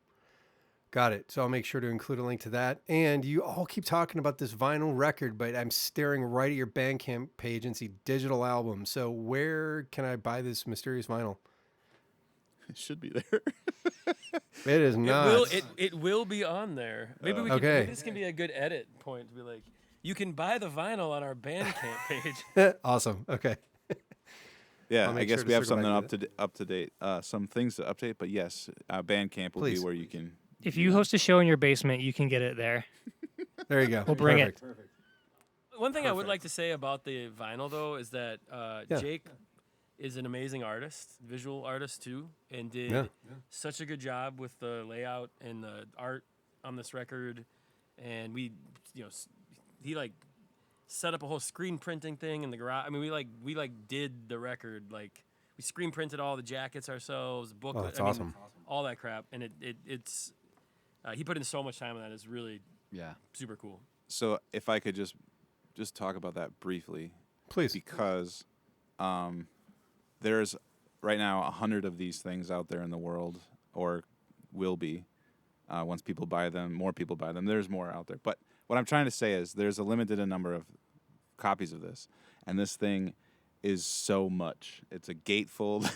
Got it. So I'll make sure to include a link to that. And you all keep talking about this vinyl record, but I'm staring right at your Bandcamp page and see digital album. So where can I buy this mysterious vinyl? It should be there. It is not. It will be on there. Maybe we Okay. maybe this can be a good edit point to be like, you can buy the vinyl on our Bandcamp page. Awesome. Okay. Yeah, I'll I make guess sure to we have circle something back up to date. Some things to update, but yes, Bandcamp will Please. be where you can. If you host a show in your basement, you can get it there. There you go. We'll bring it. Perfect. One thing I would like to say about the vinyl though is that Yeah. Jake is an amazing artist, visual artist too, and did Yeah. such a good job with the layout and the art on this record. And we, he like set up a whole screen printing thing in the garage. I mean, we did the record, like we screen printed all the jackets ourselves, booklet. that's I mean, awesome. all that crap, and it's he put in so much time on that. It's really Yeah. super cool. So if I could just talk about that briefly, Please. because there's right now 100 of these things out there in the world, or will be once people buy them. More people buy them. There's more out there, but what I'm trying to say is there's a limited number of copies of this, and this thing is so much. It's a gatefold,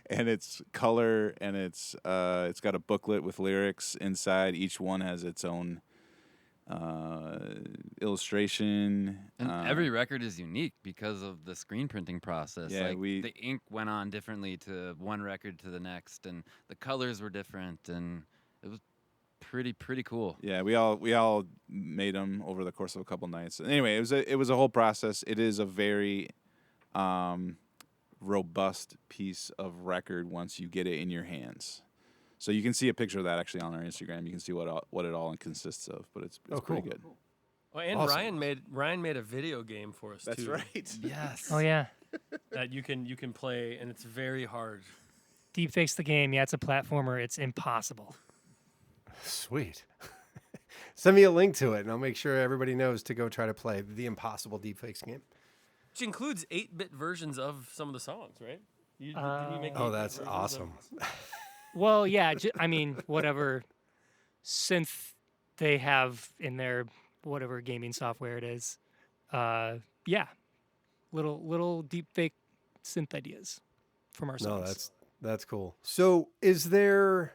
and it's color, and it's got a booklet with lyrics inside. Each one has its own illustration. And every record is unique because of the screen printing process. Yeah, like the ink went on differently to one record to the next, and the colors were different, and it was pretty cool. Yeah, we all made them over the course of a couple nights. Anyway, it was a whole process. It is a very robust piece of record once you get it in your hands. So you can see a picture of that actually on our Instagram. You can see what it all consists of, but it's Oh, pretty cool. good. Oh, and Awesome. Ryan made a video game for us too. Yes. Oh yeah, That you can play, and it's very hard. Deepfake's the game. Yeah, it's a platformer. It's impossible. Sweet. Send me a link to it, and I'll make sure everybody knows to go try to play the Impossible Deepfakes game. Which includes 8-bit versions of some of the songs, right? Didn't you make Oh, 8-bit that's versions of- awesome. Well, yeah. I mean, whatever synth they have in their whatever gaming software it is. Yeah, little deep fake synth ideas from our songs. No, that's cool. So is there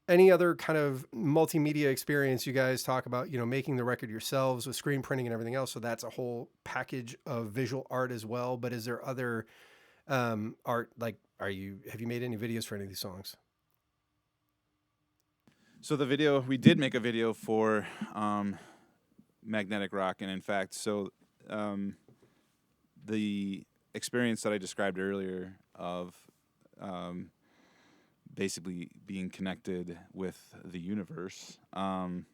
any other kind of multimedia experience you guys talk about, making the record yourselves with screen printing and everything else? So that's a whole package of visual art as well. But is there other art? Like, have you made any videos for any of these songs? So we did make a video for Magnetic Rock. And in fact, the experience that I described earlier of basically being connected with the universe and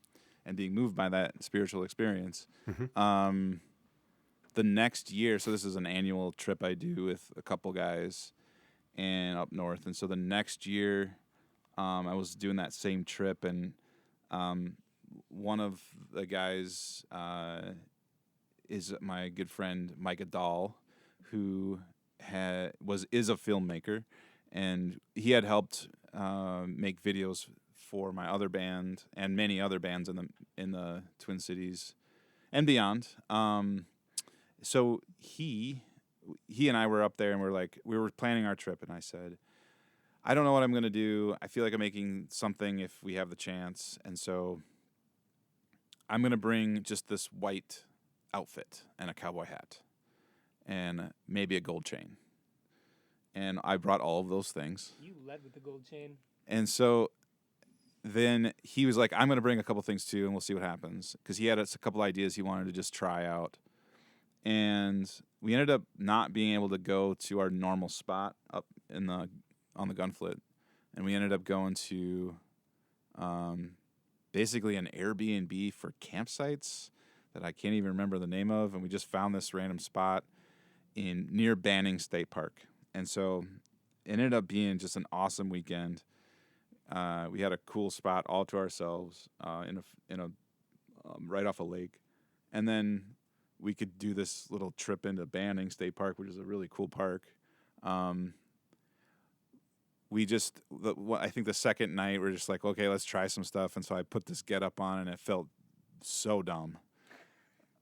being moved by that spiritual experience. Mm-hmm. The next year, so this is an annual trip I do with a couple guys and up north. And so the next year, I was doing that same trip, and one of the guys is my good friend Micah Dahl, who is a filmmaker, and he had helped make videos for my other band and many other bands in the Twin Cities and beyond. So he and I were up there, and we were planning our trip, and I said, I don't know what I'm going to do. I feel like I'm making something if we have the chance. And so I'm going to bring just this white outfit and a cowboy hat and maybe a gold chain. And I brought all of those things. You led with the gold chain. And so then he was like, I'm going to bring a couple things too, and we'll see what happens. Because he had a couple ideas he wanted to just try out. And we ended up not being able to go to our normal spot up on the Gunflint, and we ended up going to basically an Airbnb for campsites that I can't even remember the name of, and we just found this random spot near Banning State Park. And so it ended up being just an awesome weekend. We had a cool spot all to ourselves in a right off a lake, and then we could do this little trip into Banning State Park, which is a really cool park. I think the second night we're just like, okay, let's try some stuff. And so I put this getup on, and it felt so dumb.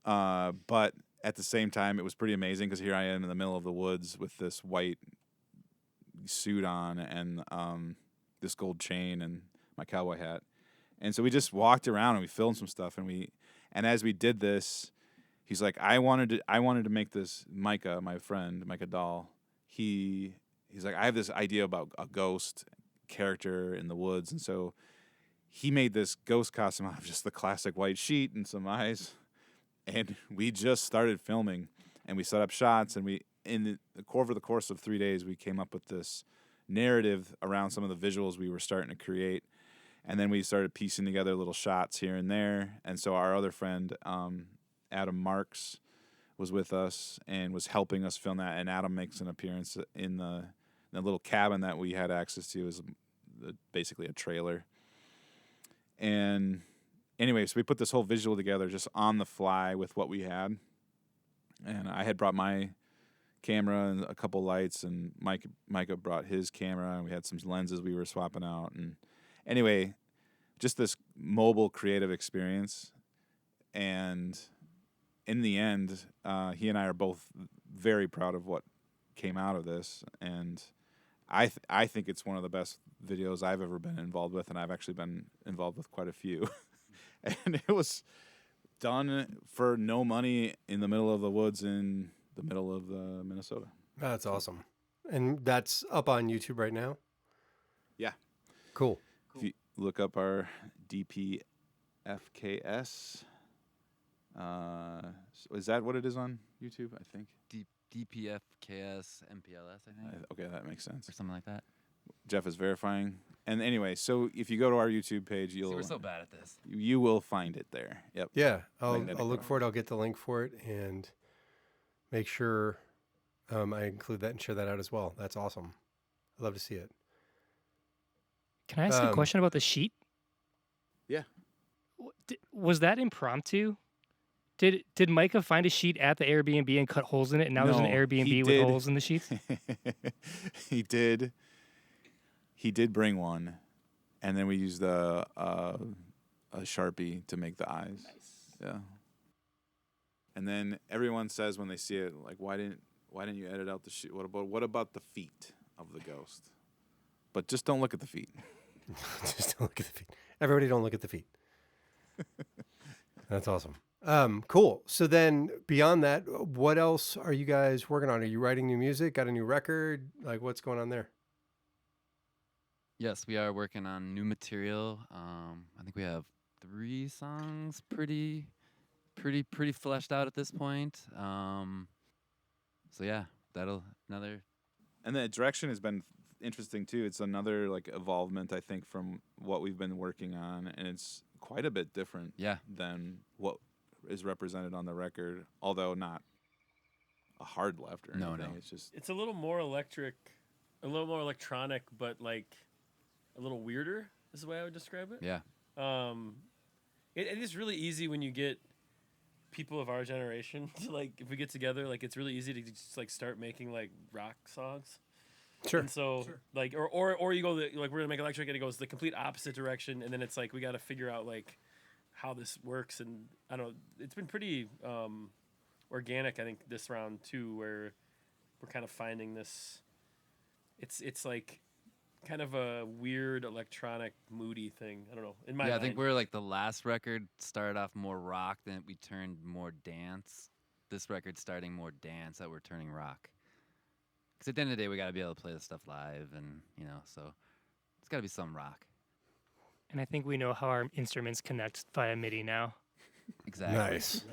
But at the same time, it was pretty amazing because here I am in the middle of the woods with this white suit on and this gold chain and my cowboy hat. And so we just walked around and we filmed some stuff. And as we did this, he's like, I wanted to make this. Micah, my friend, Micah Dahl, He's like, I have this idea about a ghost character in the woods. And so he made this ghost costume out of just the classic white sheet and some eyes. And we just started filming, and we set up shots. And over the course of 3 days, we came up with this narrative around some of the visuals we were starting to create. And then we started piecing together little shots here and there. And so our other friend, Adam Marks, was with us and was helping us film that. And Adam makes an appearance in the little cabin that we had access to. Is basically a trailer. And anyway, so we put this whole visual together just on the fly with what we had. And I had brought my camera and a couple lights, and Micah brought his camera, and we had some lenses we were swapping out. And anyway, just this mobile creative experience. And in the end, he and I are both very proud of what came out of this. And I think it's one of the best videos I've ever been involved with, and I've actually been involved with quite a few. And it was done for no money in the middle of the woods in the middle of Minnesota. That's awesome. And that's up on YouTube right now? Yeah. Cool. If you look up our DPFKS, is that what it is on YouTube, I think? DPFKS MPLS, I think. Okay, that makes sense. Or something like that. Jeff is verifying. And anyway, so if you go to our YouTube page, See, we're so bad at this. You will find it there. Yep. Yeah, I'll look for it. I'll get the link for it and make sure I include that and share that out as well. That's awesome. I'd love to see it. Can I ask a question about the sheet? Yeah. Was that impromptu? Did Micah find a sheet at the Airbnb and cut holes in it, and now there's an Airbnb with holes in the sheets? He did. He did bring one, and then we used a Sharpie to make the eyes. Nice. Yeah. And then everyone says when they see it, like, why didn't Why didn't you edit out the shoe? What about the feet of the ghost? But just don't look at the feet. Just don't look at the feet. Everybody don't look at the feet. That's awesome. Cool. So then beyond that, what else are you guys working on? Are you writing new music? Got a new record? Like what's going on there? Yes, we are working on new material. I think we have 3 songs pretty fleshed out at this point. So yeah, that'll another. And the direction has been interesting too. It's another like evolvement, I think, from what we've been working on, and it's quite a bit different than what is represented on the record, although not a hard left or anything. No. It's just It's a little more electric, a little more electronic, but like a little weirder is the way I would describe it. Yeah. It is really easy when you get people of our generation to like, if we get together, like it's really easy to just like start making like rock songs. Sure. And so like, or you go like we're gonna make electric and it goes the complete opposite direction, and then it's like we got to figure out like how this works, and I don't know. It's been pretty organic, I think, this round too, where we're kind of finding this. It's like kind of a weird electronic moody thing. I don't know. In my mind. I think we're like the last record started off more rock, then we turned more dance. This record's starting more dance, that we're turning rock. Because at the end of the day, we got to be able to play this stuff live, and so it's got to be some rock. And I think we know how our instruments connect via MIDI now. Exactly. Nice.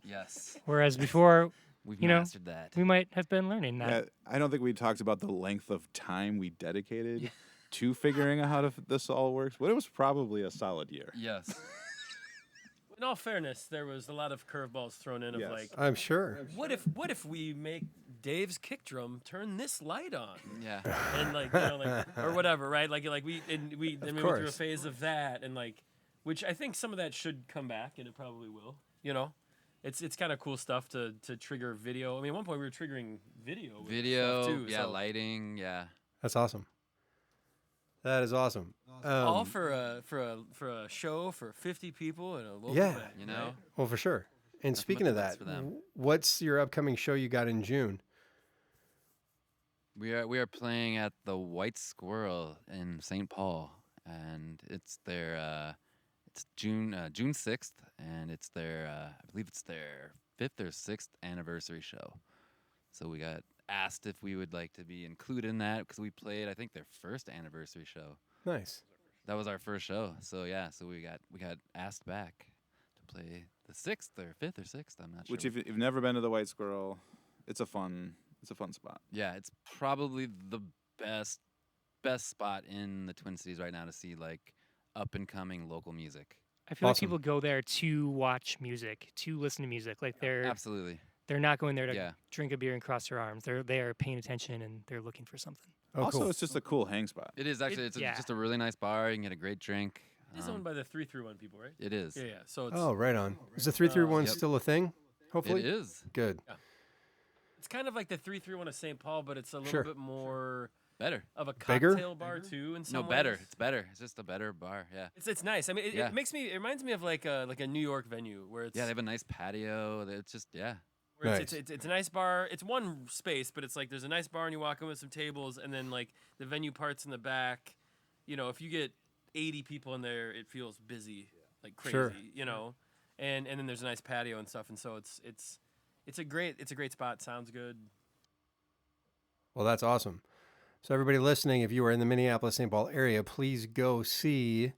Yes. Whereas before, We've you know, mastered that. we might have been learning that. yeah, I don't think we talked about the length of time we dedicated to figuring out how this all works, but it was probably a solid year. Yes. In all fairness, there was a lot of curveballs thrown in of Yes. like, I'm sure. what if we make Dave's kick drum turn this light on? Yeah. And like, like or whatever, right? Like we then we went through a course. phase of that, and like, which I think some of that should come back, and it probably will. It's kind of cool stuff to trigger video. I mean, at one point we were triggering video. with Video, stuff too, yeah, so lighting, yeah. That's awesome. That is awesome. all for a show for 50 people and a local Yeah. band, Well, for sure. And Nothing speaking but of the that, best for them. what's your upcoming show you got in June? We are playing at the White Squirrel in St. Paul, and it's their it's June 6th, and it's their I believe it's their 5th or 6th anniversary show. So we got asked if we would like to be included in that because we played, I think, their first anniversary show. Nice. That was our first show. So yeah, so we got asked back to play the 6th or 5th or 6th. I'm not sure. Which, if you've never been to the White Squirrel, it's a fun spot. Yeah, it's probably the best spot in the Twin Cities right now to see like up and coming local music. I feel like Awesome. people go there to watch music, to listen to music. Like they're Absolutely. not going there to Yeah. drink a beer and cross their arms. They're there paying attention and they're looking for something. Oh, also, cool. it's just a cool hang spot. It is actually. It's yeah. just a really nice bar. You can get a great drink. It's owned by the 331 people, right? It is. Yeah. So it's Oh, right on. Is the 331 Yep. still a thing? Hopefully. It is. Good. it's kind of like the 331 of St. Paul, but it's a little Sure. bit more Better. of a Bigger? cocktail bar too. In some No, better. ways. It's better. It's just a better bar. Yeah. It's nice. I mean, Yeah. it reminds me of like a New York venue where it's Yeah, they have a nice patio. It's just where Nice. it's a nice bar. It's one space, but it's like there's a nice bar and you walk in with some tables, and then like the venue parts in the back. If you get 80 people in there, it feels busy like crazy. Sure. And then there's a nice patio and stuff, and so it's a great spot. Sounds good. Well, that's awesome. So everybody listening, if you are in the Minneapolis-St. Paul area, please go see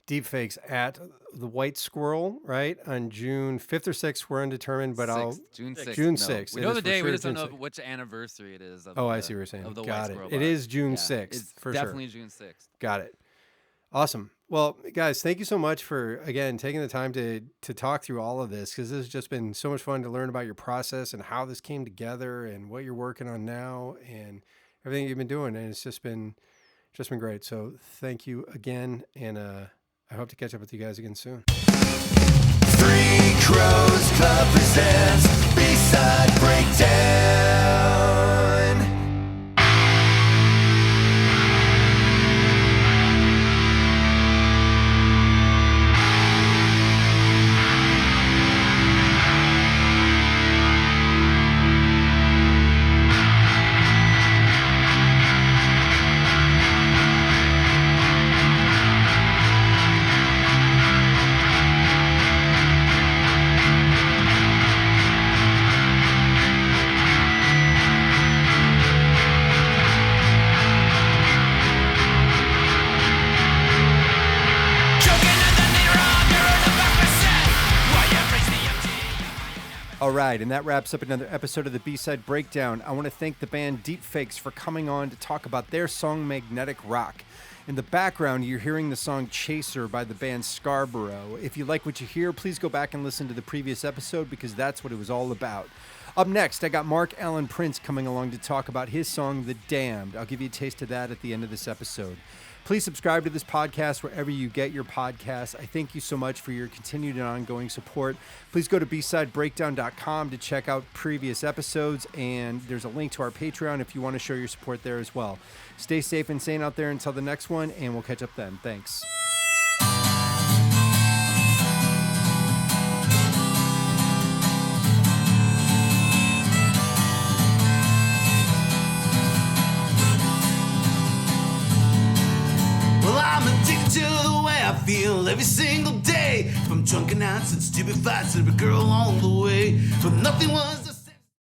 Deepfakes at the White Squirrel, right? On June 5th or 6th. We're undetermined, but June 6th. June No, 6th. We It know is the for day. We sure just don't June know 6th. which anniversary it is. Of Oh, the, I see what you're saying. Of the White Got it. Squirrel It bar. is June Yeah, 6th, It's for definitely sure. June 6th. Got it. Awesome. Well, guys, thank you so much for, again, taking the time to talk through all of this, because this has just been so much fun to learn about your process and how this came together and what you're working on now and everything you've been doing. And it's just been great. So thank you again. And I hope to catch up with you guys again soon. Three Crows Club presents B-Side Breakdown. All right, and that wraps up another episode of the B-Side Breakdown. I want to thank the band Deepfakes for coming on to talk about their song Magnetic Rock. In the background, you're hearing the song Chaser by the band Scarborough. If you like what you hear, please go back and listen to the previous episode because that's what it was all about. Up next, I got Mark Allen Prince coming along to talk about his song The Damned. I'll give you a taste of that at the end of this episode. Please subscribe to this podcast wherever you get your podcasts. I thank you so much for your continued and ongoing support. Please go to bsidebreakdown.com to check out previous episodes, and there's a link to our Patreon if you want to show your support there as well. Stay safe and sane out there until the next one, and we'll catch up then. Thanks. I'm addicted to the way I feel every single day. From drunken nights and stupid fights, every girl along the way. But nothing was